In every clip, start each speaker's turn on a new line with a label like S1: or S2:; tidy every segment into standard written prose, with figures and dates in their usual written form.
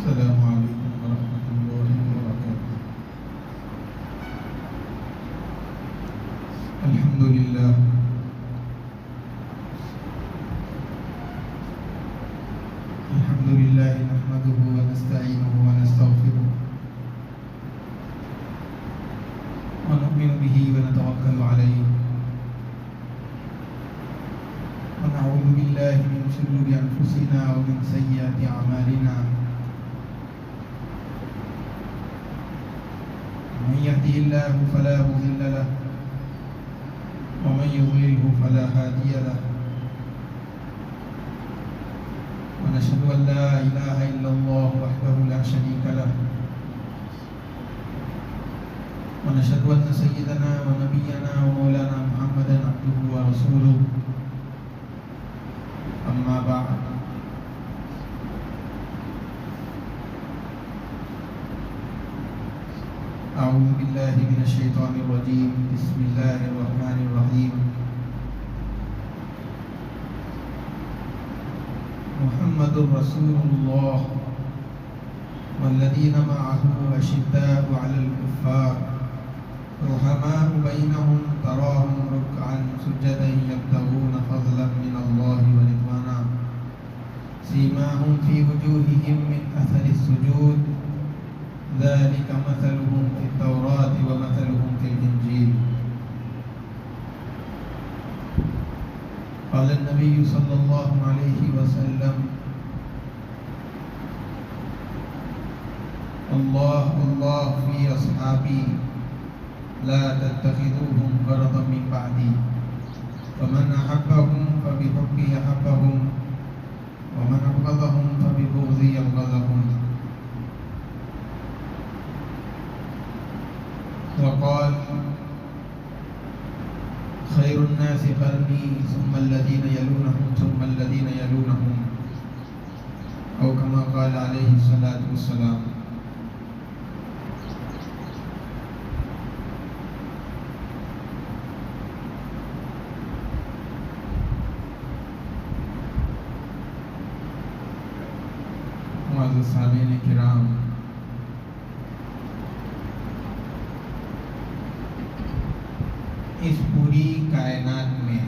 S1: السلام علیکم ورحمۃ اللہ وبرکاتہ۔ الحمد للہ نحمده ونستعینه ونستغفره ونؤمن به ونتوکل علیہ ونعوذ باللہ من شرور انفسنا ومن سیئات اعمالنا من يهده الله فلا مضل له ومن يضلله فلا هادي له ونشهد أن لا إله إلا الله وحده لا شريك له ونشهد أن سيدنا ونبينا ومولانا محمدا عبده ورسوله أما بعد أعوذ بالله من الشيطان الرجيم بسم الله الرحمن الرحيم محمد رسول الله والذين معه أشداء على الكفار رحماء بينهم تراهم ركعا سجدا يبتغون فضلا من الله ورضوانا سيماهم في وجوههم من أثر السجود ذلك مثلهم في التوراة ومثلهم في الإنجيل قال النبي صلى الله عليه وسلم الله الله في أصحابي لا تتخذوهم غرضا من بعدي فمن أحبهم فبحبي أحبهم ومن أبغضهم فببغضي أبغضهم وقال خير الناس قرني ثم الذين يلونهم ثم الذين يلونهم أو كما قال عليه الصلاة والسلام۔ معزز سامعین کرام، اس پوری کائنات میں،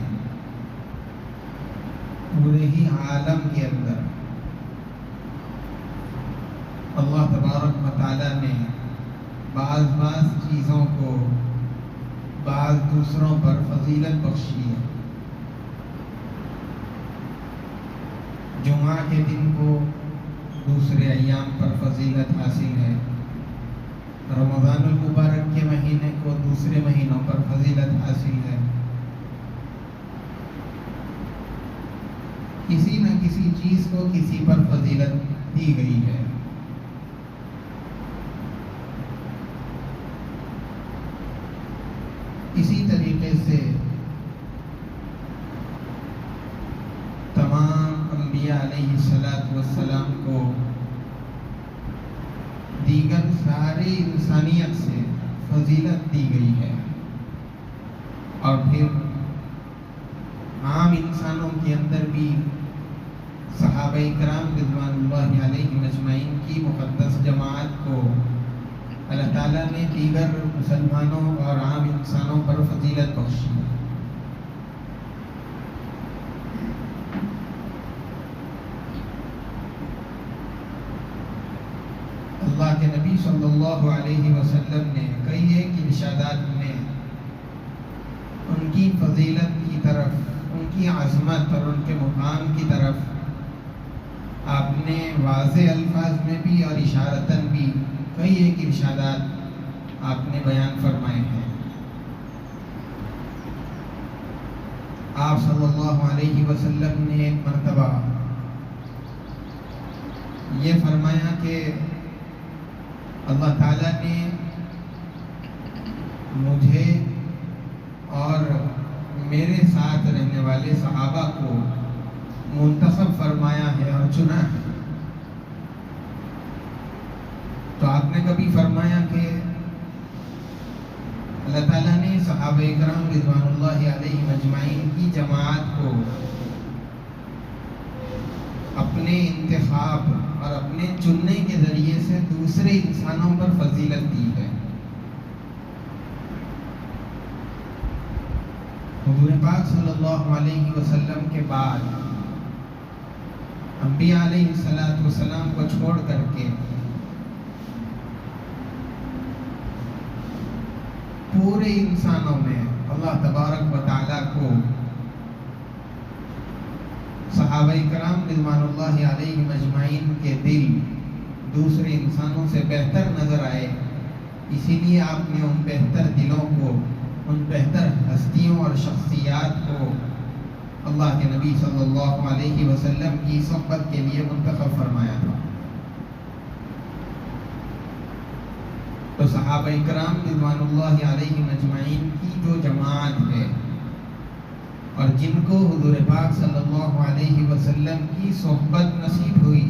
S1: پورے ہی عالم کے اندر اللہ تبارک و تعالیٰ نے بعض چیزوں کو بعض دوسروں پر فضیلت بخشی ہے۔ جمعہ کے دن کو دوسرے ایام پر فضیلت حاصل ہے، رمضان المبارک کے مہینے کو دوسرے مہینوں پر فضیلت حاصل ہے۔ کسی نہ کسی چیز کو کسی پر فضیلت دی گئی ہے۔ اسی طریقے سے تمام انبیاء علیہ السلام کو دیگر ساری انسانیت سے فضیلت دی گئی ہے، اور پھر عام انسانوں کے اندر بھی صحابہ کرام رضوان اللہ علیہم اجمعین کی مقدس جماعت کو اللہ تعالیٰ نے دیگر مسلمانوں اور عام انسانوں پر فضیلت بخشی۔ اللہ کے نبی صلی اللہ علیہ وسلم نے کئی ایک ارشادات میں ان کی فضیلت کی طرف، ان کی عظمت اور ان کے مقام کی طرف آپ نے واضح الفاظ میں بھی اور اشارتاً بھی کئی ایک ارشادات آپ نے بیان فرمائے ہیں۔ آپ صلی اللہ علیہ وسلم نے ایک مرتبہ یہ فرمایا کہ اللہ تعالیٰ نے مجھے اور میرے ساتھ رہنے والے صحابہ کو منتخب فرمایا ہے اور چنا ہے۔ تو آپ نے کبھی فرمایا کہ اللہ تعالیٰ نے صحابہ کرام رضوان اللہ علیہم اجمعین کی جماعت کو اپنے انتخاب اور اپنے چننے کے ذریعے سے دوسرے انسانوں پر فضیلت دی ہے۔ حضور پاک صلی اللہ علیہ وسلم کے بعد انبیاء علیہ السلام کو چھوڑ کر کے پورے انسانوں میں اللہ تبارک و تعالیٰ کو صحابہ کرام رضوان اللہ علیہ مجمعین کے دل دوسرے انسانوں سے بہتر نظر آئے، اسی لیے آپ نے ان بہتر دلوں کو، ان بہتر ہستیوں اور شخصیات کو اللہ کے نبی صلی اللہ علیہ وسلم کی صحبت کے لیے منتخب فرمایا تھا۔ تو صحابہ کرام رضوان اللہ علیہ مجمعین کی جو جماعت ہے اور جن کو حضور پاک صلی اللہ علیہ وسلم کی صحبت نصیب ہوئی،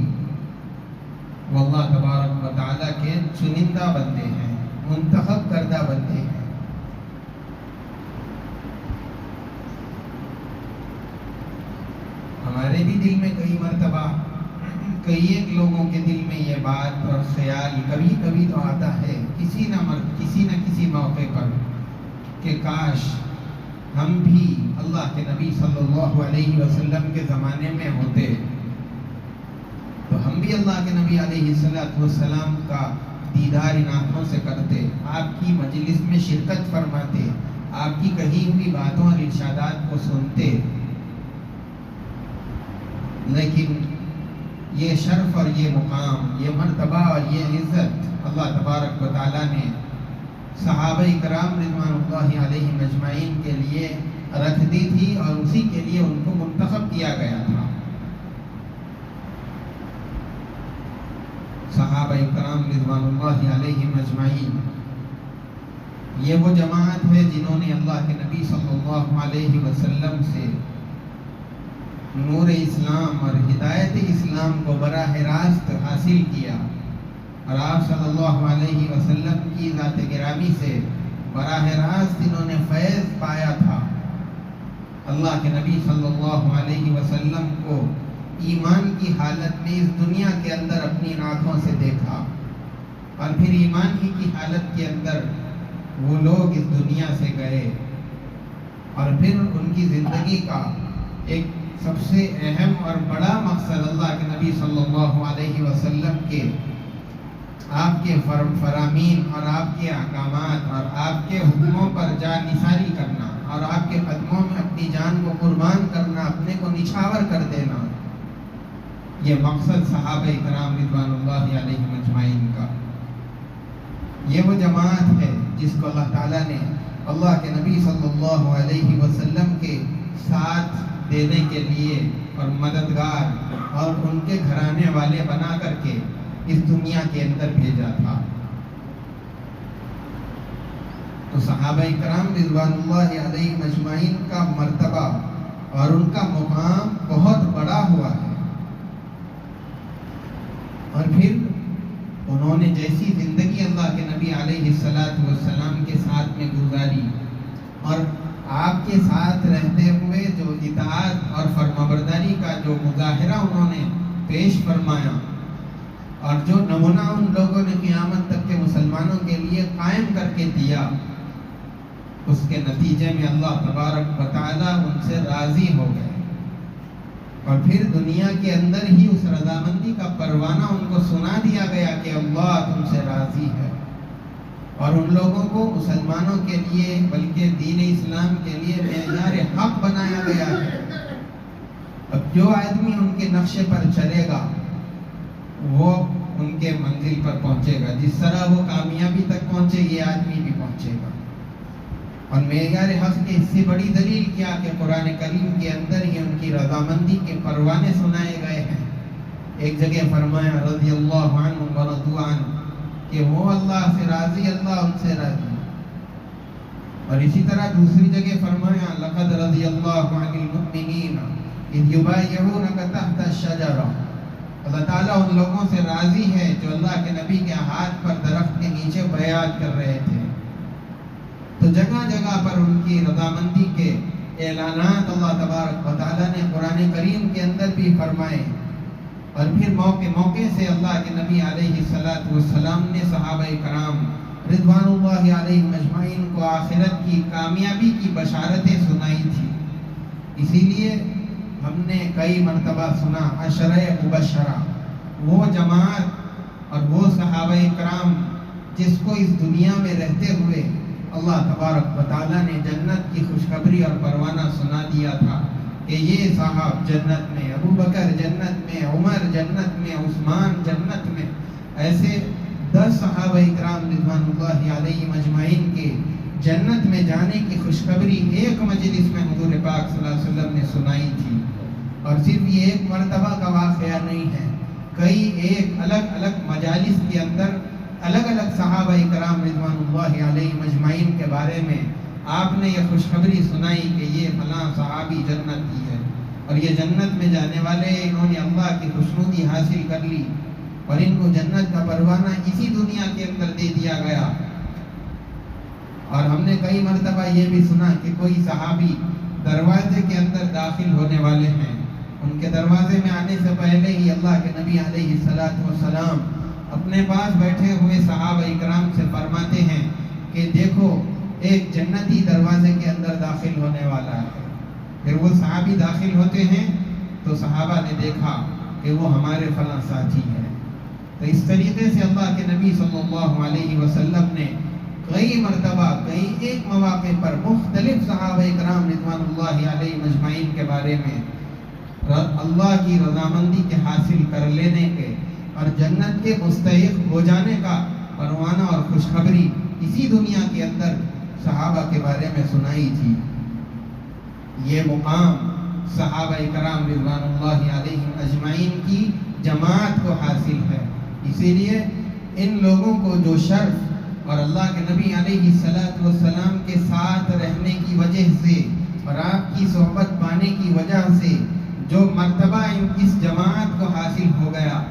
S1: وہ اللہ تبارک و تعالیٰ کے چنندہ بندے ہیں، منتخب کردہ بندے ہیں۔ ہمارے بھی دل میں کئی مرتبہ کئی ایک لوگوں کے دل میں یہ بات اور خیال کبھی کبھی تو آتا ہے کسی نہ کسی موقع پر کہ کاش ہم بھی اللہ کے نبی صلی اللہ علیہ وسلم کے زمانے میں ہوتے تو ہم بھی اللہ کے نبی علیہ السلام کا دیدار ان آنکھوں سے کرتے، آپ کی مجلس میں شرکت فرماتے، آپ کی کہی ہوئی باتوں اور ارشادات کو سنتے۔ لیکن یہ شرف اور یہ مقام، یہ مرتبہ اور یہ عزت اللہ تبارک و تعالیٰ نے صحابہ کرام رضوان اللہ علیہ مجمعین کے لیے رکھ دی تھی اور اسی کے لیے ان کو منتخب کیا گیا تھا۔ صحابہ کرام رضوان اللہ علیہ مجمعین یہ وہ جماعت ہے جنہوں نے اللہ کے نبی صلی اللہ علیہ وسلم سے نور اسلام اور ہدایت اسلام کو براہ راست حاصل کیا، اور آپ صلی اللہ علیہ وسلم کی ذات گرامی سے براہ راست انہوں نے فیض پایا تھا۔ اللہ کے نبی صلی اللہ علیہ وسلم کو ایمان کی حالت میں اس دنیا کے اندر اپنی آنکھوں سے دیکھا، اور پھر ایمان ہی کی حالت کے اندر وہ لوگ اس دنیا سے گئے، اور پھر ان کی زندگی کا ایک سب سے اہم اور بڑا مقصد اللہ کے نبی صلی اللہ علیہ وسلم کے آپ کے فرامین اور آپ کے احکامات اور آپ کے حکموں پر جان نثاری کرنا اور آپ کے قدموں میں اپنی جان کو قربان کرنا، اپنے کو نچھاور کر دینا، یہ مقصد صحابہ کرام رضوان اللہ علیہ مجمعین کا۔ یہ وہ جماعت ہے جس کو اللہ تعالیٰ نے اللہ کے نبی صلی اللہ علیہ وسلم کے ساتھ دینے کے لیے اور مددگار اور ان کے گھرانے والے بنا کر کے اس دنیا کے اندر بھیجا تھا۔ تو صحابہ کرام رضوان اللہ علیہ مجمعین کا مرتبہ اور ان کا مقام بہت بڑا ہوا ہے، اور پھر انہوں نے جیسی زندگی اللہ کے نبی علیہ السلام کے ساتھ میں گزاری اور آپ کے ساتھ رہتے ہوئے جو اطاعت اور فرمانبرداری کا جو مظاہرہ انہوں نے پیش فرمایا اور جو نمونہ ان لوگوں نے قیامت تک کے مسلمانوں کے لیے قائم کر کے دیا، اس کے نتیجے میں اللہ تبارک و تعالیٰ ان سے راضی ہو گئے، اور پھر دنیا کے اندر ہی اس رضامندی کا پروانہ ان کو سنا دیا گیا کہ اللہ تم سے راضی ہے، اور ان لوگوں کو مسلمانوں کے لیے بلکہ دین اسلام کے لیے معیار حق بنایا گیا ہے۔ اب جو آدمی ان کے نقشے پر چلے گا وہ ان کے منزل پر پہنچے گا، جس طرح وہ کامیابی تک پہنچے یہ آدمی بھی پہنچے گا۔ اور معیار حق کی اس سے بڑی دلیل کیا کہ قرآن کریم کے اندر ہی ان کی رضامندی کے پروانے سنائے گئے ہیں۔ ایک جگہ فرمایا رضی اللہ عنہ ورضوا عنہ، کہ وہ اللہ سے راضی، اللہ ان سے راضی، اور اسی طرح دوسری جگہ فرمایا لقد رضی اللہ عن المؤمنین اذ یبایعونک تحت الشجرہ، اللہ تعالیٰ ان لوگوں سے راضی ہے جو اللہ کے نبی کے ہاتھ پر درخت کے نیچے بیعت کر رہے تھے۔ تو جگہ جگہ پر ان کی رضامندی کے اعلانات اللہ تبارک و تعالیٰ نے قرآن کریم کے اندر بھی فرمائے، اور پھر موقع سے اللہ کے نبی علیہ السلام نے صحابہ کرام رضوان اللہ علیہم اجمعین کو آخرت کی کامیابی کی بشارتیں سنائی تھی. اسی لیے ہم نے کئی مرتبہ سنا عشرہ مبشرہ، وہ جماعت اور وہ صحابہ کرام جس کو اس دنیا میں رہتے ہوئے اللہ تبارک و تعالیٰ نے جنت کی خوشخبری اور پروانہ سنا دیا تھا کہ یہ صاحب جنت میں، ابو بکر جنت میں، عمر جنت میں، عثمان جنت میں. ایسے 10 صحابہ اکرام رضوان اللہ علیہم اجمعین کے جنت میں جانے کی خوشخبری ایک مجلس میں حضور پاک صلی اللہ علیہ وسلم نے سنائی تھی. اور صرف یہ ایک مرتبہ کا واقعہ نہیں ہے، کئی ایک الگ الگ مجالس کے اندر الگ الگ صحابہ کرام رضوان اللہ علیہم اجمعین کے بارے میں آپ نے یہ خوشخبری سنائی کہ یہ فلاں صحابی جنت کی ہے اور یہ جنت میں جانے والے، انہوں نے اللہ کی خوشنودی حاصل کر لی اور ان کو جنت کا پروانہ اسی دنیا کے اندر دے دیا گیا. اور ہم نے کئی مرتبہ یہ بھی سنا کہ کوئی صحابی دروازے کے اندر داخل ہونے والے ہیں، ان کے دروازے میں آنے سے پہلے ہی اللہ کے نبی علیہ السلام اپنے پاس بیٹھے ہوئے صحابہ اکرام سے فرماتے ہیں کہ دیکھو ایک جنتی دروازے کے اندر داخل ہونے والا ہے. پھر وہ صحابی داخل ہوتے ہیں تو صحابہ نے دیکھا کہ وہ ہمارے فلاں ساتھی ہے. تو اس طریقے سے اللہ کے نبی صلی اللہ علیہ وسلم نے کئی مرتبہ کئی ایک مواقع پر مختلف صحابہ کرام رضوان اللہ علیہ مجمعین کے بارے میں اللہ کی رضامندی کے حاصل کر لینے کے اور جنت کے مستحق ہو جانے کا پروانہ اور خوشخبری اسی دنیا کے اندر صحابہ کے بارے میں سنائی تھی. یہ مقام صحابہ کرام رضوان اللہ علیہم اجمعین کی جماعت کو حاصل ہے. اسی لیے ان لوگوں کو جو شرف اور اللہ کے نبی علیہ السلام کے ساتھ رہنے کی وجہ سے اور آپ کی صحبت پانے کی وجہ سے جو مرتبہ اس جماعت کو حاصل ہو گیا،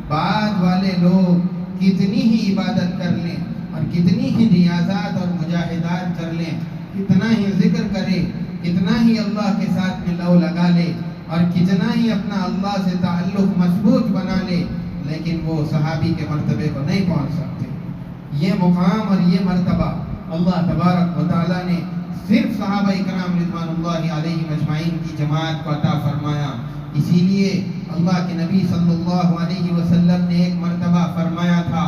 S1: بعد والے لوگ کتنی ہی عبادت کر لیں اور کتنی ہی ریاضات اور مجاہدات کر لیں، کتنا ہی ذکر کرے، کتنا ہی اللہ کے ساتھ میں لو لگا لے اور کتنا ہی اپنا اللہ سے تعلق مضبوط بنا لے، لیکن وہ صحابی کے مرتبے کو نہیں پہنچ سکتے. یہ مقام اور یہ مرتبہ اللہ تبارک و تعالیٰ نے صرف صحابہ کرام رضوان اللہ علیہ مجمعین کی جماعت کو عطا فرمایا. اسی لیے اللہ کے نبی صلی اللہ علیہ وسلم نے ایک مرتبہ فرمایا تھا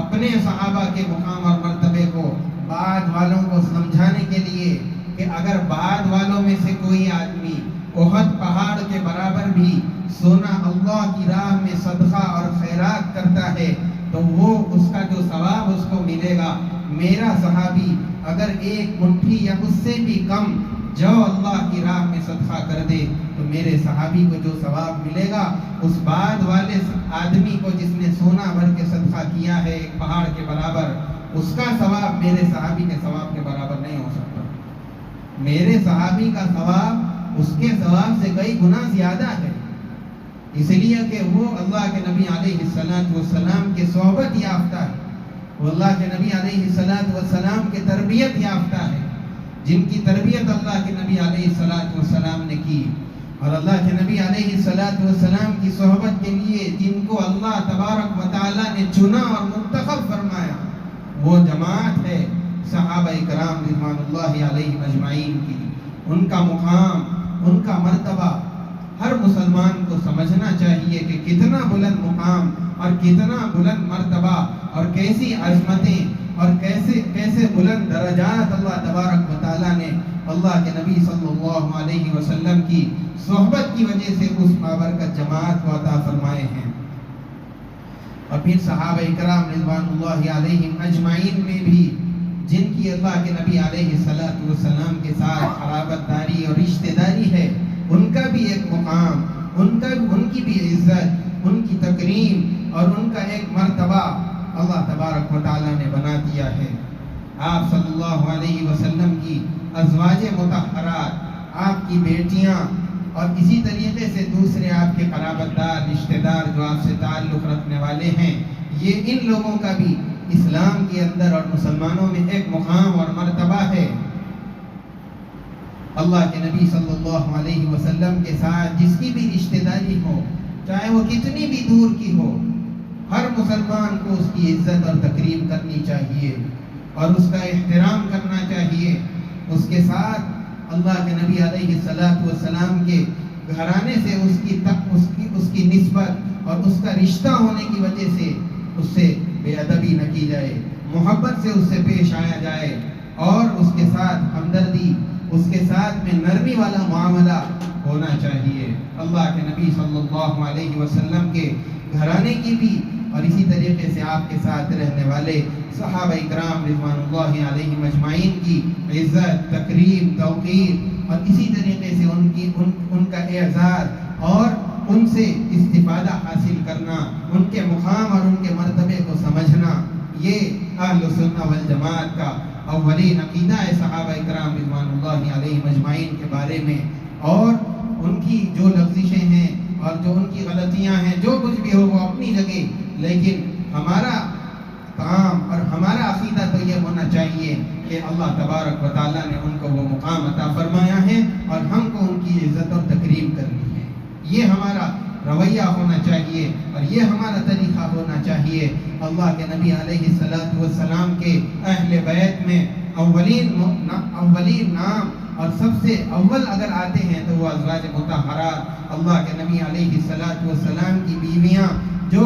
S1: اپنے صحابہ کے مقام اور مرتبے کو بعد والوں کو سمجھانے کے لیے کہ اگر بعد والوں میں سے کوئی آدمی احد پہاڑ کے برابر بھی سونا اللہ کی راہ میں صدقہ اور خیرات کرتا ہے تو وہ اس کا جو ثواب اس کو ملے گا، میرا صحابی اگر ایک مٹھی یا اس سے بھی کم جو اللہ کی راہ میں صدقہ کر دے تو میرے صحابی کو جو ثواب ملے گا اس بعد والے آدمی کو جس نے سونا بھر کے صدقہ کیا ہے ایک پہاڑ کے برابر، اس کا ثواب میرے صحابی کے ثواب کے برابر نہیں ہو سکتا. میرے صحابی کا ثواب اس کے ثواب سے کئی گنا زیادہ ہے، اس لیے کہ وہ اللہ کے نبی علیہ السلام کے صحبت یافتہ ہے، وہ اللہ کے نبی علیہ السلام کے تربیت یافتہ ہے، جن کی تربیت اللہ کے نبی علیہ السلام نے کی اور اللہ کے نبی علیہ السلام کی صحبت کے لیے جن کو اللہ تبارک و تعالیٰ نے چنا اور منتخب فرمایا، وہ جماعت ہے صحابہ کرام رضوان اللہ علیہ اجمعین کی. ان کا مقام، ان کا مرتبہ ہر مسلمان کو سمجھنا چاہیے کہ کتنا بلند مقام اور کتنا بلند مرتبہ اور کیسی عظمتیں اور کیسے بلند درجات اللہ تبارک و تعالیٰ نے اللہ کے نبی صلی اللہ علیہ وسلم کی صحبت کی وجہ سے اس بابرکت جماعت کو عطا فرمائے ہیں. اور پھر صحابہ کرام رضوان اللہ علیہم اجمعین میں بھی جن کی اللہ کے نبی علیہ السلام کے ساتھ قرابت داری اور رشتہ داری ہے، ان کا بھی ایک مقام، ان کی بھی عزت، ان کی تکریم اور ان کا ایک مرتبہ اللہ تبارک و تعالیٰ نے بنا دیا ہے. آپ صلی اللہ علیہ وسلم کی ازواج مطہرات، آپ کی بیٹیاں اور اسی طریقے سے دوسرے آپ کے قرابت دار رشتہ دار جو آپ سے تعلق رکھنے والے ہیں، یہ ان لوگوں کا بھی اسلام کے اندر اور مسلمانوں میں ایک مقام اور مرتبہ ہے. اللہ کے نبی صلی اللہ علیہ وسلم کے ساتھ جس کی بھی رشتہ داری ہو، چاہے وہ کتنی بھی دور کی ہو، ہر مسلمان کو اس کی عزت اور تکریم کرنی چاہیے اور اس کا احترام کرنا چاہیے۔ اس کے ساتھ اللہ کے نبی علیہ السلام کے گھرانے سے اس کی نسبت اور اس کا رشتہ ہونے کی وجہ سے اس سے بے ادبی نہ کی جائے، محبت سے اس سے پیش آیا جائے اور اس کے ساتھ ہمدردی، اس کے ساتھ میں نرمی والا معاملہ ہونا چاہیے۔ اللہ کے نبی صلی اللہ علیہ وسلم کے گھرانے کی بھی اور اسی طریقے سے آپ کے ساتھ رہنے والے صحابہ اکرام رضوان اللہ علیہم اجمعین کی عزت، تکریم، توقیر اور اسی طریقے سے ان کا اعزاز اور ان سے استفادہ حاصل کرنا، ان کے مقام اور ان کے مرتبے کو سمجھنا، یہ اہل سنہ والجماعت کا اولین عقیدہ ہے صحابہ اکرام رضوان اللہ علیہم اجمعین کے بارے میں۔ اور ان کی جو لغزشیں ہیں اور جو ان کی غلطیاں ہیں، جو کچھ بھی ہو وہ اپنی جگہ، لیکن ہمارا کام اور ہمارا عقیدہ تو یہ ہونا چاہیے کہ اللہ تبارک و تعالیٰ نے ان کو وہ مقام عطا فرمایا ہے اور ہم کو ان کی عزت اور تکریم کرنی ہے۔ یہ ہمارا رویہ ہونا چاہیے اور یہ ہمارا طریقہ ہونا چاہیے۔ اللہ کے نبی علیہ السلام کے اہل بیت میں اولین نام اور سب سے اول اگر آتے ہیں تو وہ ازواج مطہرات، اللہ کے نبی علیہ السلام کی بیویاں جو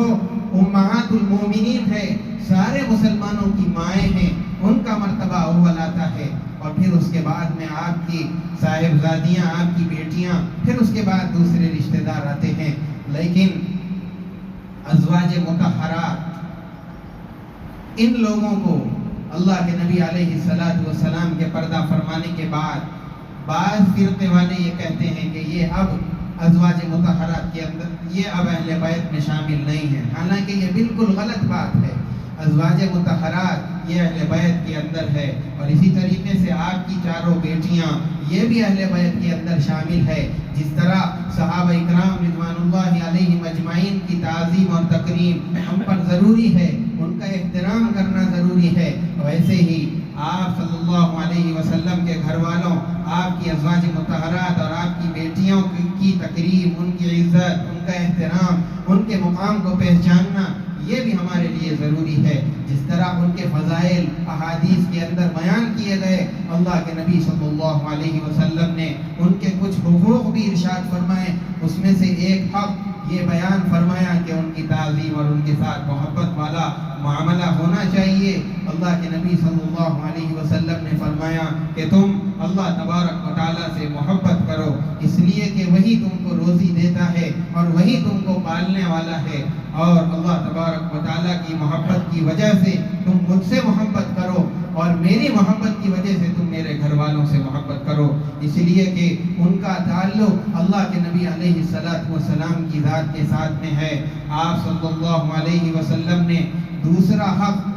S1: امہات المومنین ہے، سارے مسلمانوں کی مائیں ہیں، ان کا مرتبہ اول آتا ہے اور پھر اس کے بعد میں آپ کی صاحبزادیاں، آپ کی بیٹیاں، پھر اس کے بعد دوسرے رشتہ دار آتے ہیں۔ لیکن ازواج مطہرات، ان لوگوں کو اللہ کے نبی علیہ السلام کے پردہ فرمانے کے بعد بعض فرقے والے یہ کہتے ہیں کہ یہ اب ازواج مطہرات کے اندر، یہ اب اہل بیت میں شامل نہیں ہے، حالانکہ یہ بالکل غلط بات ہے۔ ازواج مطہرات یہ اہل بیت کے اندر ہے اور اسی طریقے سے آپ کی چاروں بیٹیاں یہ بھی اہل بیت کے اندر شامل ہے۔ جس طرح صحابہ اکرام رضوان اللہ علیہم اجمعین کی تعظیم اور تکریم ہم پر ضروری ہے، ان کا احترام کرنا ضروری ہے، ویسے ہی آپ صلی اللہ علیہ وسلم کے گھر والوں، آپ کی ازواج مطہرات اور آپ کی بیٹیوں کی تکریم، ان کی عزت، ان کا احترام، ان کے مقام کو پہچاننا یہ بھی ہمارے لیے ضروری ہے۔ جس طرح ان کے فضائل احادیث کے اندر بیان کیے گئے، اللہ کے نبی صلی اللہ علیہ وسلم نے ان کے کچھ حقوق بھی ارشاد فرمائے، اس میں سے ایک حق یہ بیان فرمایا کہ ان کی تعظیم اور ان کے ساتھ محبت والا معاملہ ہونا چاہیے۔ اللہ کے نبی صلی اللہ علیہ وسلم نے فرمایا کہ تم اللہ تبارک و تعالیٰ سے محبت کرو، اس لیے کہ وہی تم کو روزی دیتا ہے اور وہی تم کو پالنے والا ہے، اور اللہ تبارک و تعالیٰ کی محبت کی وجہ سے تم مجھ سے محبت کرو اور میری محبت کی وجہ سے تم میرے گھر والوں سے محبت کرو، اس لیے کہ ان کا تعلق اللہ کے نبی علیہ السلام کی ذات کے ساتھ میں ہے۔ آپ صلی اللہ علیہ وسلم نے دوسرا حق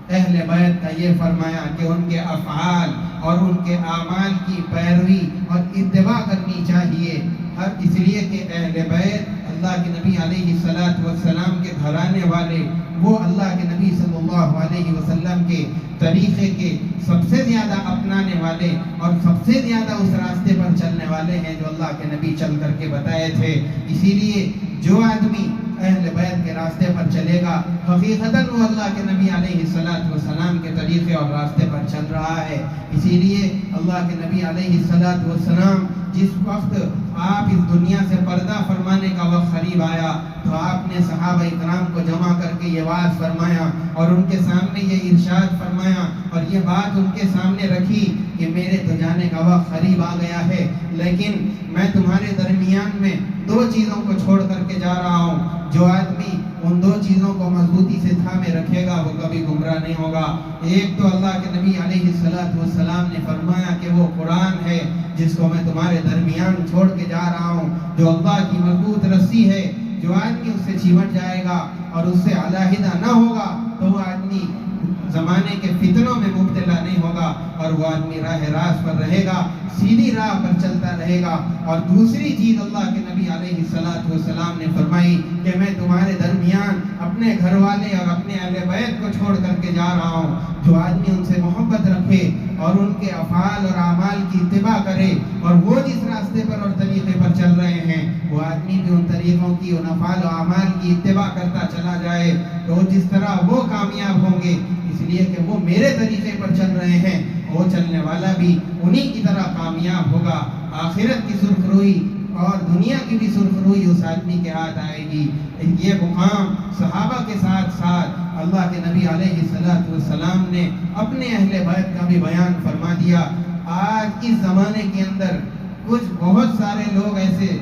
S1: اہل بیت کا یہ فرمایا کہ ان کے افعال اور ان کے اعمال کی پیروی اور اتباع کرنی چاہیے، اس لیے کہ اہل بیت اللہ کے نبی علیہ السلام کے گھرانے والے، وہ اللہ کے نبی صلی اللہ علیہ وسلم کے طریقے کے سب سے زیادہ اپنانے والے اور سب سے زیادہ اس راستے پر چلنے والے ہیں جو اللہ کے نبی چل کر کے بتائے تھے۔ اسی لیے جو آدمی اہل بیت کے راستے پر چلے گا، حقیقتاً وہ اللہ کے نبی علیہ السلام کے طریقے اور راستے پر چل رہا ہے۔ اسی لیے اللہ کے نبی علیہ السلام جس وقت آپ اس دنیا سے پردہ فرمانے کا وقت قریب آیا تو آپ نے صحابہ اکرام کو جمع کر کے یہ واعظ فرمایا اور ان کے سامنے یہ ارشاد فرمایا اور یہ بات ان کے سامنے رکھی کہ میرے تو جانے کا وقت قریب آ گیا ہے، لیکن میں تمہارے درمیان میں دو چیزوں کو چھوڑ کر کے جا رہا ہوں۔ جو آدمی ان دو چیزوں کو مضبوطی سے تھامے رکھے گا وہ کبھی گمراہ نہیں ہوگا۔ ایک تو اللہ کے نبی علیہ السلام نے فرمایا کہ وہ قرآن ہے جس کو میں تمہارے درمیان چھوڑ کے جا رہا ہوں، جو اللہ کی مضبوط رسی ہے، جو آدمی اس سے چمٹ جائے گا اور اس سے علیحدہ نہ ہوگا تو وہ آدمی زمانے کے فتنوں میں مبتلا نہیں ہوگا اور وہ آدمی راہ راست پر رہے گا، سیدھی راہ پر چلتا رہے گا۔ اور دوسری چیز اللہ کے نبی علیہ السلام نے فرمائی کہ میں تمہارے درمیان اپنے گھر والے اور اپنے اہل بیت کو چھوڑ کر کے جا رہا ہوں۔ جو آدمی ان سے محبت رکھے، اور ان کے افعال اور اعمال کی اتباع کرے، اور وہ جس راستے پر اور طریقے پر چل رہے ہیں وہ آدمی بھی ان طریقوں کی، ان افعال و اعمال کی اتباع کرتا چلا جائے، تو جس طرح وہ کامیاب ہوں گے، اس لیے کہ وہ میرے طریقے پر چل رہے ہیں، وہ چلنے والا بھی انہی کی طرح کامیاب ہوگا۔ آخرت کی سرخروئی اور دنیا کی بھی سرخروئی اس آدمی کے ہاتھ آئے گی۔ یہ مقام صحابہ کے ساتھ ساتھ اللہ کے نبی علیہ السلام نے اپنے اہل بیت کا بھی بیان فرما دیا۔ آج اس زمانے کے اندر کچھ بہت سارے لوگ ایسے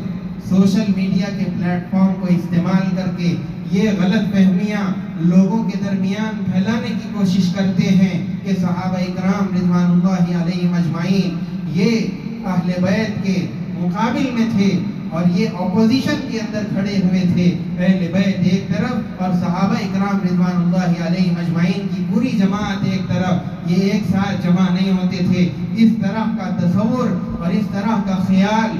S1: سوشل میڈیا کے پلیٹ فارم کو استعمال کر کے یہ غلط فہمیاں لوگوں کے درمیان پھیلانے کی کوشش کرتے ہیں کہ صحابہ اکرام رضوان اللہ علیہم اجمعین یہ اہل بیت کے مقابل میں تھے، اور یہ اپوزیشن کے اندر کھڑے ہوئے تھے، اہل بیت ایک طرف اور صحابہ اکرام رضوان اللہ علیہم اجمعین کی پوری جماعت ایک طرف، یہ ایک ساتھ جمع نہیں ہوتے تھے۔ اس طرح کا تصور اور اس طرح کا خیال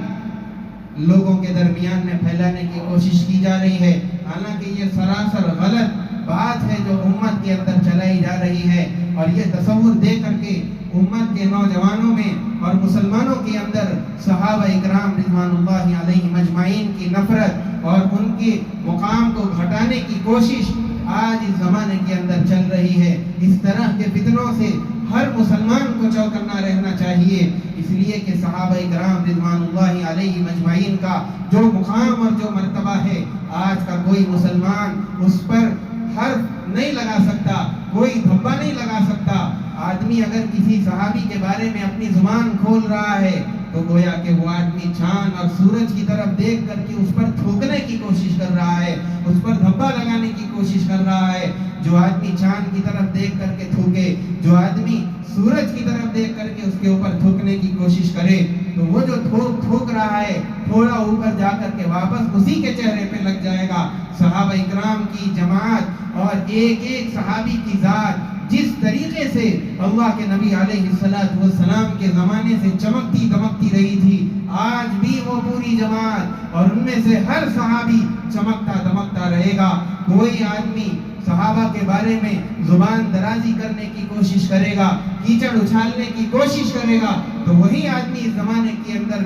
S1: لوگوں کے درمیان میں پھیلانے کی کوشش کی جا رہی ہے، حالانکہ یہ سراسر غلط بات ہے جو امت کے اندر چلائی جا رہی ہے، اور یہ تصور دے کر کے امت کے نوجوانوں میں اور مسلمانوں کے اندر صحابہ اکرام رضوان اللہ علیہم اجمعین کی نفرت اور ان کے مقام کو گھٹانے کی کوشش آج اس زمانے کے اندر چل رہی ہے۔ اس طرح کے فتنوں سے ہر مسلمان کو چوکنا رہنا چاہیے، اس لیے کہ صحابہ اکرام رضوان اللہ علیہم اجمعین کا جو مقام اور جو مرتبہ ہے، آج کا کوئی مسلمان اس پر حرف نہیں لگا سکتا، کوئی دھبا نہیں لگا سکتا۔ آدمی اگر کسی صحابی کے بارے میں اپنی زبان کھول رہا ہے تو گویا کہ وہ آدمی چاند اور سورج کی طرف دیکھ کر کے اس پر تھوکنے کی کوشش کر رہا ہے، اس پر دھبا لگانے کی کوشش کر رہا ہے۔ جو آدمی چاند کی طرف دیکھ کر کے تھوکے، جو آدمی سورج کی طرف دیکھ کر کے اس کے اوپر تھوکنے کی کوشش کرے، تو وہ جو تھوک رہا ہے تھوڑا اوپر جا کر کے واپس اسی کے چہرے پہ لگ جائے گا۔ صحابہ اکرام کی جماعت اور ایک ایک صحابی کی ذات جس طریقے سے اللہ کے نبی علیہ السلام کے زمانے سے چمکتی دمکتی رہی تھی، آج بھی وہ پوری جماعت اور ان میں سے ہر صحابی چمکتا دمکتا رہے گا۔ کوئی آدمی صحابہ کے بارے میں زبان درازی کرنے کی کوشش کرے گا، کیچڑ اچھالنے کی کوشش کرے گا، تو وہی آدمی اس زمانے کے اندر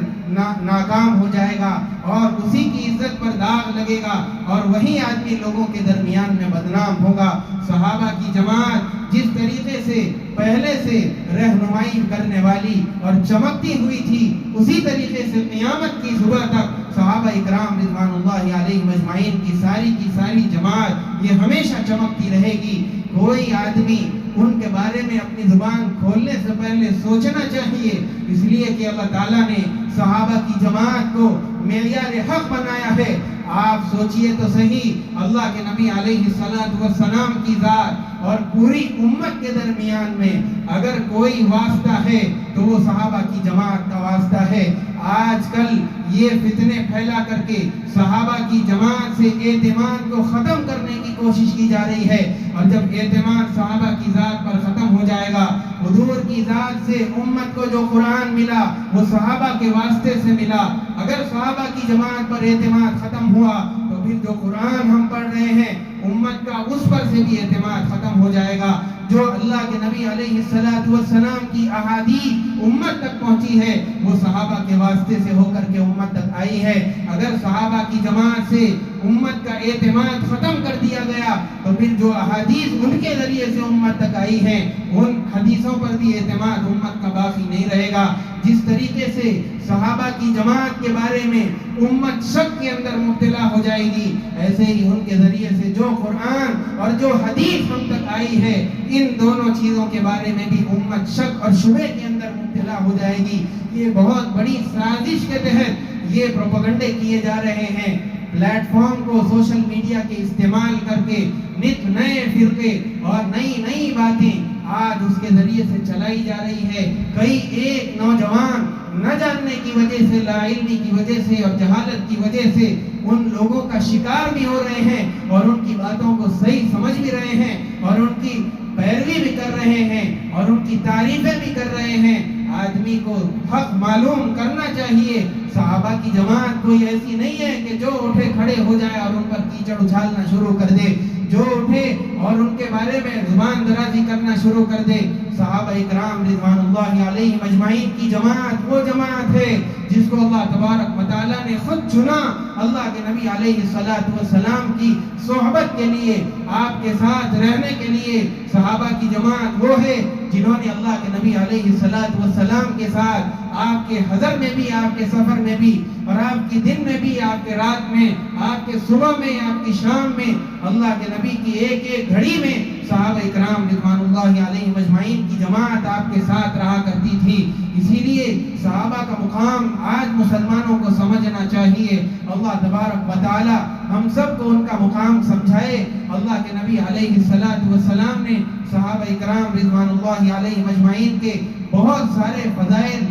S1: ناکام ہو جائے گا اور اسی کی عزت پر داغ لگے گا، اور وہی آدمی لوگوں کے درمیان میں بدنام ہوگا۔ صحابہ کی جماعت جس طریقے سے پہلے سے رہنمائی کرنے والی اور چمکتی ہوئی تھی، اسی طریقے سے قیامت کی صبح تک صحابہ اکرام رضوان اللہ علیہم اجمعین کی ساری جماعت یہ ہمیشہ چمکتی رہے گی۔ کوئی آدمی ان کے بارے میں اپنی زبان کھولنے سے پہلے سوچنا چاہیے، اس لیے کہ اللہ تعالیٰ نے صحابہ کی جماعت کو معیار حق بنایا ہے۔ آپ سوچئے تو صحیح، اللہ کے نبی علیہ السلام کی ذات اور پوری امت کے درمیان میں اگر کوئی واسطہ ہے تو وہ صحابہ کی جماعت کا واسطہ ہے۔ آج کل یہ فتنے پھیلا کر کے صحابہ کی جماعت سے اعتماد کو ختم کرنے کی کوشش کی جا رہی ہے، اور جب اعتماد صحابہ کی ذات پر ختم ہو جائے گا، حضور کی ذات سے امت کو جو قرآن ملا وہ صحابہ کے واسطے سے ملا، اگر صحابہ کی جماعت پر اعتماد ختم ہوا تو پھر جو قرآن ہم پڑھ رہے ہیں امت کا اس پر سے بھی اعتماد ختم ہو جائے گا۔ جو اللہ کے نبی علیہ السلام کی احادیث امت تک پہنچی ہے وہ صحابہ کے واسطے سے ہو کر کے امت تک آئی ہے۔ اگر صحابہ کی جماعت سے امت کا اعتماد ختم کر دیا گیا تو پھر جو احادیث ان کے ذریعے سے امت تک آئی ہیں ان حدیثوں پر بھی اعتماد امت کا باقی نہیں رہے گا۔ جس طریقے سے صحابہ کی جماعت کے بارے میں امت شک کے اندر مبتلا ہو جائے گی، ایسے ہی ان کے ذریعے سے جو قرآن اور جو حدیث ہم تک آئی ہے ان دونوں چیزوں کے بارے میں بھی امت شک اور شبہ کے اندر مبتلا ہو جائے گی۔ یہ بہت بڑی سازش کے تحت یہ پروپیگنڈے کیے جا رہے ہیں۔ پلیٹ فارم کو سوشل میڈیا کے استعمال کر کے نت نئے فرقے اور نئی باتیں آج اس کے ذریعے سے چلائی جا رہی ہے۔ کئی ایک نوجوان نہ جاننے کی وجہ سے، لا علمی کی وجہ سے اور جہالت کی وجہ سے ان لوگوں کا شکار بھی ہو رہے ہیں اور ان کی باتوں کو صحیح سمجھ بھی رہے ہیں اور ان کی پیروی بھی کر رہے ہیں اور ان کی تعریفیں بھی کر رہے ہیں۔ آدمی کو حق معلوم کرنا چاہیے۔ صحابہ کی جماعت کوئی ایسی نہیں ہے کہ جو اٹھے کھڑے ہو جائے اور ان پر کیچڑ اچھالنا شروع کر دے، جو اٹھے اور ان کے بارے میں زبان درازی کرنا شروع کر دے. صحابہ اکرام رضوان اللہ علیہم اجمعین کی جماعت وہ جماعت ہے جس کو اللہ تبارک و تعالیٰ نے خود چنا اللہ کے نبی علیہ السلام کی صحبت کے لیے, آپ کے ساتھ رہنے کے لیے. صحابہ کی جماعت وہ ہے جنہوں نے اللہ کے نبی علیہ السلام کے ساتھ آپ کے حضر میں بھی, آپ کے سفر میں بھی, اور آپ کے دن میں بھی, آپ کے رات میں, آپ کے صبح میں, آپ کی شام میں, اللہ کے نبی کی ایک ایک گھڑی میں صحابہ اکرام رضوان اللہ علیہم اجمعین کی جماعت آپ کے ساتھ رہا کرتی تھی. اسی لیے صحابہ کا مقام آج مسلمانوں کو سمجھنا چاہیے. اللہ تبارک و تعالی ہم سب کو ان کا مقام سمجھائے. اللہ کے نبی علیہ السلام نے صحابہ اکرام رضوان اللہ علیہم اجمعین کے بہت سارے فضائل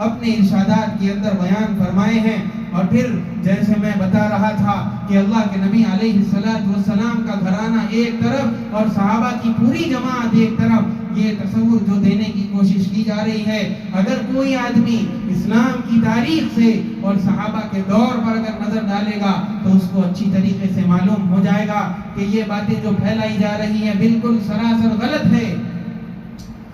S1: اپنے ارشادات کے اندر بیان فرمائے ہیں. اور پھر جیسے میں بتا رہا تھا کہ اللہ کے نبی علیہ السلام کا گھرانہ ایک طرف اور صحابہ کی پوری جماعت ایک طرف, یہ تصور جو دینے کی کوشش کی جا رہی ہے. اگر کوئی آدمی اسلام کی تاریخ سے اور صحابہ کے دور پر اگر نظر ڈالے گا تو اس کو اچھی طریقے سے معلوم ہو جائے گا کہ یہ باتیں جو پھیلائی جا رہی ہیں بالکل سراسر غلط ہے.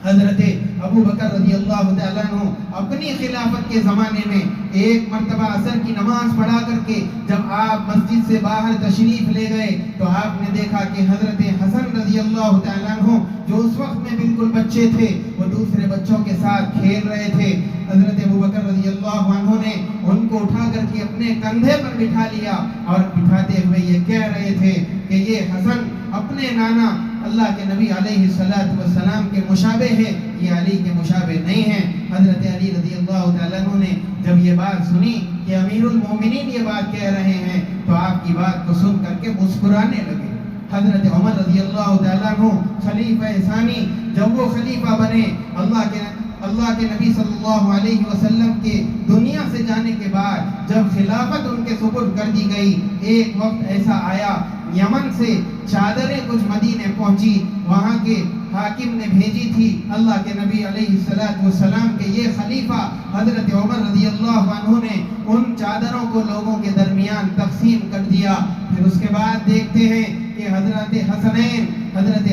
S1: حضرت ابو بکر رضی اللہ تعالیٰ عنہ اپنی خلافت کے زمانے میں ایک مرتبہ عصر کی نماز پڑھا کر کے جب آپ مسجد سے باہر تشریف لے گئے تو آپ نے دیکھا کہ حضرت حسن رضی اللہ تعالیٰ عنہ جو اس وقت میں بالکل بچے تھے وہ دوسرے بچوں کے ساتھ کھیل رہے تھے. حضرت ابو بکر رضی اللہ عنہ نے ان کو اٹھا کر کے اپنے کندھے پر بٹھا لیا اور بٹھاتے ہوئے یہ کہہ رہے تھے کہ یہ حسن اپنے نانا اللہ کے نبی علیہ السلام کے مشابہ ہے, یہ علی کے مشابہ نہیں ہیں. حضرت علی رضی اللہ تعالیٰ عنہ نے جب یہ بات سنی کہ امیر المومنین یہ بات کہہ رہے ہیں تو آپ کی بات کو سن کر کے مسکرانے لگے. حضرت عمر رضی اللہ تعالیٰ عنہ خلیفہ ثانی جب وہ خلیفہ بنے اللہ کے نبی صلی اللہ علیہ وسلم کے دنیا سے جانے کے بعد جب خلافت ان کے سپرد کر دی گئی, ایک وقت ایسا آیا یمن سے چادریں کچھ مدینے پہنچی, وہاں کے حاکم نے بھیجی تھی اللہ کے نبی علیہ السلام کے یہ خلیفہ حضرت عمر رضی اللہ عنہ نے ان چادروں کو لوگوں کے درمیان تقسیم کر دیا. پھر اس کے بعد دیکھتے ہیں کہ حضرت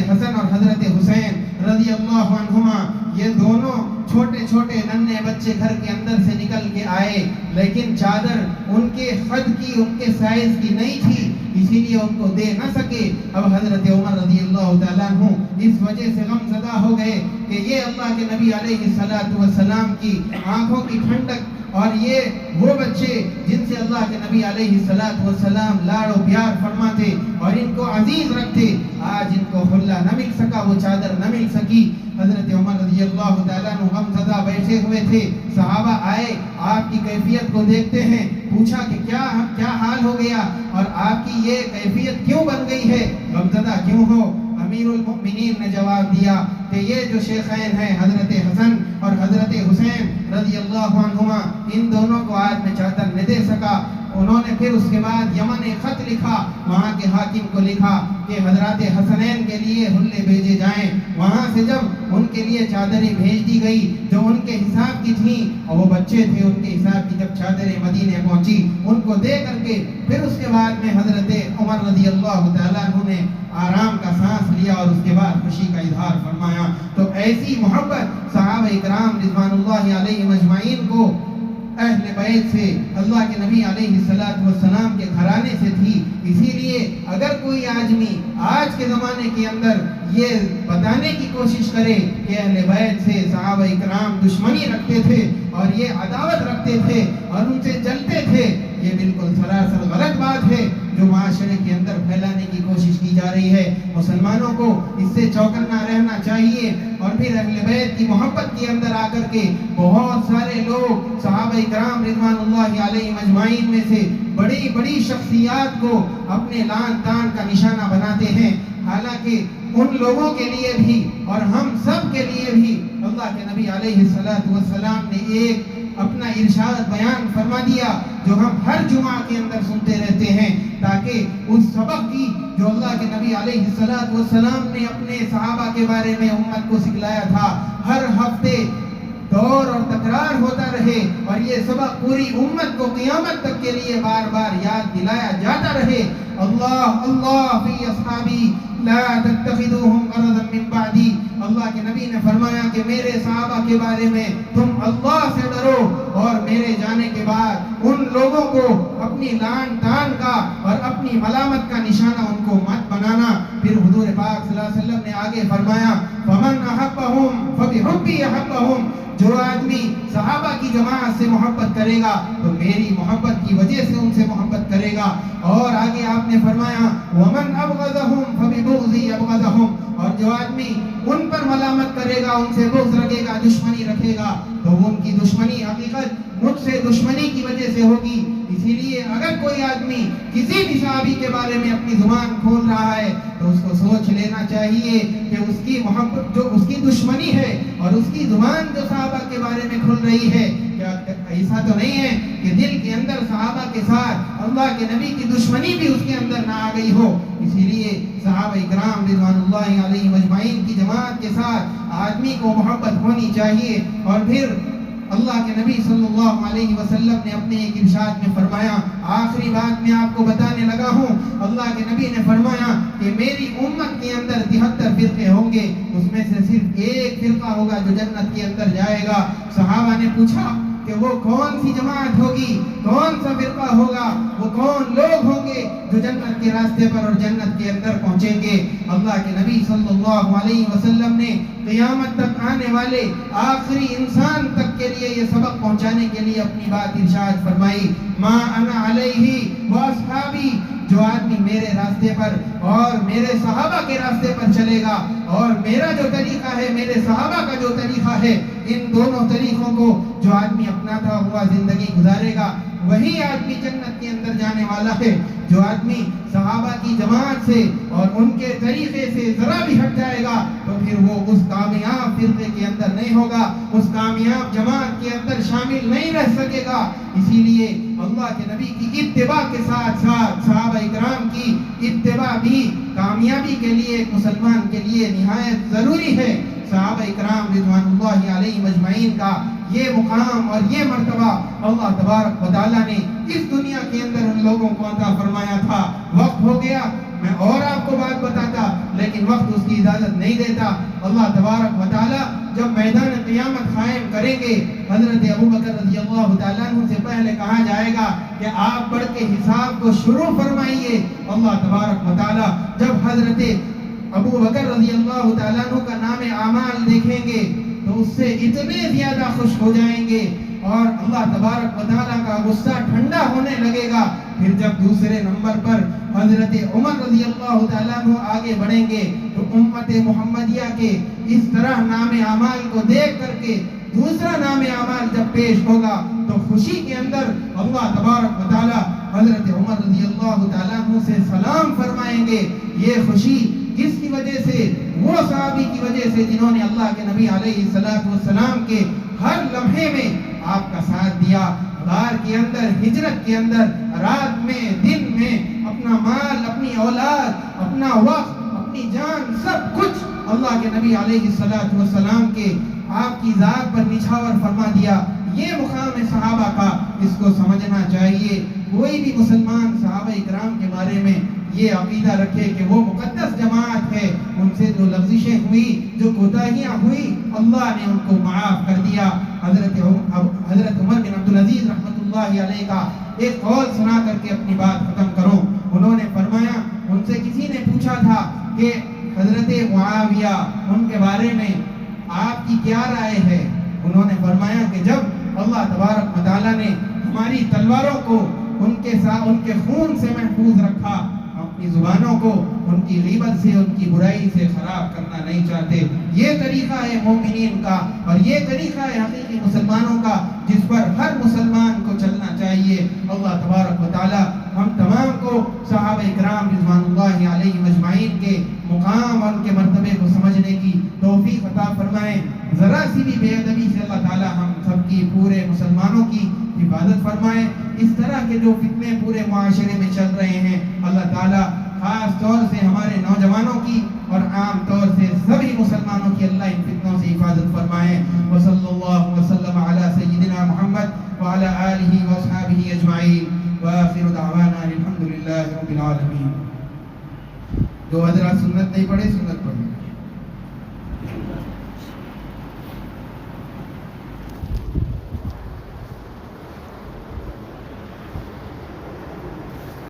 S1: حسن اور حضرت حسین رضی اللہ عنہما یہ دونوں چھوٹے چھوٹے ننھے بچے گھر کے اندر سے نکل کے آئے, لیکن چادر ان کے قد کی, ان کے سائز کی نہیں تھی, اسی لیے ان کو دے نہ سکے. اب حضرت عمر رضی اللہ تعالیٰ عنہ اس وجہ سے غم زدہ ہو گئے کہ یہ اللہ کے نبی علیہ السلام کی آنکھوں کی ٹھنڈک اور یہ وہ بچے جن سے اللہ کے نبی علیہ السلام لاڑ و پیار فرماتے اور ان کو عزیز رکھتے, آج ان کو خلا نہ مل سکا, وہ چادر نہ مل سکی. حضرت عمر رضی اللہ تعالیٰ عنہ غم زدہ بیٹھے ہوئے تھے. صحابہ آئے, آپ کی کیفیت کو دیکھتے ہیں, پوچھا کہ کیا حال ہو گیا اور آپ کی یہ کیفیت کیوں بن گئی ہے, غم زدہ کیوں ہو؟ امیر المؤمنین نے جواب دیا کہ یہ جو شیخین ہیں حضرت حسن اور حضرت حسین رضی اللہ عنہما, ان دونوں کو آج میں چادر نہ دے سکا. انہوں نے پھر اس کے بعد یمن ایک خط لکھا, وہاں کے حاکم کو لکھا کہ حضرات حسنین کے لیے حلے بھیجے جائیں. وہاں سے جب ان کے لیے چادریں بھیج دی گئی جو ان کے حساب کی تھیں اور وہ بچے تھے, ان کے حساب کی جب چادریں مدینے پہنچی ان کو دے کر کے پھر اس کے بعد میں حضرت عمر رضی اللہ تعالیٰ عنہ نے آرام کا سانس لیا اور اس کے بعد خوشی کا اظہار فرمایا. تو ایسی محبت صحابہ اکرام رضوان اللہ علیہم اجمعین کو اہل بیت سے, اللہ کے نبی علیہ السلام کے گھرانے سے تھی. اسی لیے اگر کوئی آدمی آج کے زمانے کے اندر یہ بتانے کی کوشش کرے کہ اہل بیت سے صحابہ اکرام دشمنی رکھتے تھے اور یہ عداوت رکھتے تھے اور ان سے جلتے تھے, یہ بالکل سراسر غلط بات ہے جو معاشرے کے اندر پھیلانے کی کوشش کی جا رہی ہے. مسلمانوں کو اس سے چوکنا رہنا چاہیے. اور پھر اہل بیت کی محبت کے اندر آ کر کے بہت سارے لوگ صحابہ کرام رضوان اللہ علیہ مجمعین میں سے بڑی بڑی شخصیات کو اپنے لان تان کا نشانہ بناتے ہیں. حالانکہ ان لوگوں کے لیے بھی اور ہم سب کے لیے بھی اللہ کے نبی علیہ السلام نے ایک اپنا ارشاد بیان فرما دیا جو ہم ہر جمعہ کے اندر سنتے رہتے ہیں, تاکہ اس سبق کی جو اللہ کے نبی علیہ السلام نے اپنے صحابہ کے بارے میں امت کو سکھلایا تھا, ہر ہفتے دور اور تکرار ہوتا رہے اور یہ سبق پوری امت کو قیامت تک کے لیے بار بار یاد دلایا جاتا رہے۔ اللہ اللہ فی اصحابی لا تتخذوهم غرضا من بعدی، اللہ کے نبی نے فرمایا کہ میرے صحابہ کے بارے میں تم اللہ سے ڈرو اور میرے جانے کے بعد ان لوگوں کو اپنی لان تان کا اور اپنی ملامت کا نشانہ ان کو مت بنانا۔ پھر حضور پاک صلی اللہ علیہ وسلم نے آگے فرمایا فمن احبهم فبحبی احبهم، جو آدمی صحابہ کی جماعت سے محبت کرے گا تو میری محبت کی وجہ سے ان سے محبت کرے گا۔ اور آگے آپ نے فرمایا ومن ابغضهم فببغضی ابغضهم، اور جو آدمی ان پر ملامت کرے گا، ان سے بغض رکھے گا، دشمنی رکھے گا، تو ان کی دشمنی حقیقت مجھ سے دشمنی کی وجہ سے ہوگی۔ اسی لیے اگر کوئی آدمی کسی بھی صحابی کے بارے میں اپنی زبان کھول رہا ہے تو اس کو سوچ لینا چاہیے کہ اس کی محبت جو اس کی دشمنی ہے اور اس کی زبان جو صحابہ کے بارے میں کھل رہی ہے، کیا ایسا تو نہیں ہے کہ دل کے اندر صحابہ کے ساتھ اللہ کے نبی کی دشمنی بھی اس کے اندر نہ آ گئی ہو؟ اسی لیے صحابہ کرام رضوان اللہ علیہم اجمعین کی جماعت کے ساتھ آدمی کو محبت ہونی چاہیے۔ اور پھر اللہ کے نبی صلی اللہ علیہ وسلم نے اپنے ایک ارشاد میں فرمایا، آخری بات میں آپ کو بتانے لگا ہوں، اللہ کے نبی نے فرمایا کہ میری امت کے اندر 73 فرقے ہوں گے، اس میں سے صرف ایک فرقہ ہوگا جو جنت کے اندر جائے گا۔ صحابہ نے پوچھا کہ وہ کون سی جماعت ہوگی، کون سا فرقہ ہوگا، وہ کون لوگ ہوں گے جو جنت کے راستے پر اور جنت کے اندر پہنچیں گے؟ اللہ کے نبی صلی اللہ علیہ وسلم نے قیامت تک آنے والے آخری انسان تک کے لیے یہ سبق پہنچانے کے لیے اپنی بات ارشاد فرمائی، ما انا علیہ واصحابی، جو آدمی میرے راستے پر اور میرے صحابہ کے راستے پر چلے گا اور میرا جو طریقہ ہے، میرے صحابہ کا جو طریقہ ہے، ان دونوں طریقوں کو جو آدمی اپناتا ہوا زندگی گزارے گا وہی آدمی جنت کے اندر جانے والا ہے۔ جو آدمی صحابہ کی جماعت سے اور ان کے طریقے سے ذرا بھی ہٹ جائے گا تو پھر وہ اس کامیاب فرقے کے اندر نہیں ہوگا، اس کامیاب جماعت کے اندر شامل نہیں رہ سکے گا۔ اسی لیے اللہ کے نبی کی اتباع کے ساتھ ساتھ صحابہ اکرام کی اتباع بھی کامیابی کے لیے ایک مسلمان کے لیے نہایت ضروری ہے۔ صحابہ اکرام رضوان اللہ علیہ مجمعین کا یہ مقام اور یہ مرتبہ اللہ تبارک و تعالیٰ نے اس دنیا کے اندر ان لوگوں کو عطا فرمایا تھا۔ وقت ہو گیا، میں اور آپ کو بات بتاتا لیکن وقت اس کی اجازت نہیں دیتا۔ اللہ تبارک و تعالیٰ جب میدان قیامت قائم کریں گے، حضرت ابوبکر رضی اللہ تعالیٰ عنہ سے پہلے کہا جائے گا کہ آپ بڑھ کے حساب کو شروع فرمائیے۔ اللہ تبارک و تعالیٰ جب حضرت ابوبکر رضی اللہ تعالیٰ عنہ کا نام اعمال دیکھیں گے تو اس سے اتنے زیادہ خوش ہو جائیں گے اور اللہ تبارک و تعالیٰ کا غصہ ٹھنڈا ہونے لگے گا۔ پھر جب دوسرے نمبر پر حضرت عمر رضی اللہ تعالیٰ عنہ آگے بڑھیں گے تو امت محمدیہ کے اس طرح نام اعمال کو دیکھ کر کے دوسرا نام اعمال جب پیش ہوگا تو خوشی کے اندر اللہ تبارک و تعالیٰ حضرت عمر رضی اللہ تعالیٰ عنہ سے سلام فرمائیں گے۔ یہ خوشی کس کی وجہ سے؟ وہ صحابی کی وجہ سے جنہوں نے اللہ کے نبی علیہ السلام کے ہر لمحے میں آپ کا ساتھ دیا، غار کے اندر، ہجرت کے اندر، رات میں، دن میں، اپنا مال، اپنی اولاد، اپنا وقت، اپنی جان، سب کچھ اللہ کے نبی علیہ السلام کے آپ کی ذات پر نچھاور فرما دیا۔ یہ مقام ہے صحابہ کا، اس کو سمجھنا چاہیے۔ کوئی بھی مسلمان صحابہ اکرام کے بارے میں یہ عقیدہ رکھے کہ وہ مقدس جماعت ہے، ان سے جو لغزشیں ہوئی، جو کوتاہیاں ہوئی، اللہ نے ان کو معاف کر دیا۔ حضرت عمر بن عبدالعزیز رحمۃ اللہ علیہ کا ایک قول سنا کر کے اپنی بات ختم کروں۔ انہوں نے فرمایا، ان سے کسی نے پوچھا تھا کہ حضرت معاویہ، ان کے بارے میں آپ کی کیا رائے ہے؟ انہوں نے فرمایا کہ جب اللہ تبارک و تعالیٰ نے ہماری تلواروں کو ان کے خون سے محفوظ رکھا، ہم اپنی زبانوں کو ان کی غیبت سے، ان کی برائی سے خراب کرنا نہیں چاہتے۔ یہ طریقہ ہے مومنین کا اور یہ طریقہ ہے حقیقی مسلمانوں کا جس پر ہر مسلمان کو چلنا چاہیے۔ اللہ تبارک و تعالیٰ ہم تمام کو صحابہ اکرام رضوان اللہ علیہ مجمعین کے مقام اور ان کے مرتبے کو سمجھنے کی توفیق عطا فرمائے۔ ذرا سی بھی بے ادبی سے اللہ تعالیٰ ہم سب کی، پورے مسلمانوں کی حفاظت فرمائے۔ اس طرح کے جو فتنے پورے معاشرے میں چل رہے ہیں، اللہ تعالیٰ خاص طور سے ہمارے نوجوانوں کی اور عام طور سے سبھی مسلمانوں کی اللہ ان فتنوں سے حفاظت فرمائے۔ وصلی اللہ وسلم وأصحابه أجمعين وآخر دعوانا الحمد لله رب العالمين. جو حضرات سنت نہیں پڑھے سنت پڑھیں.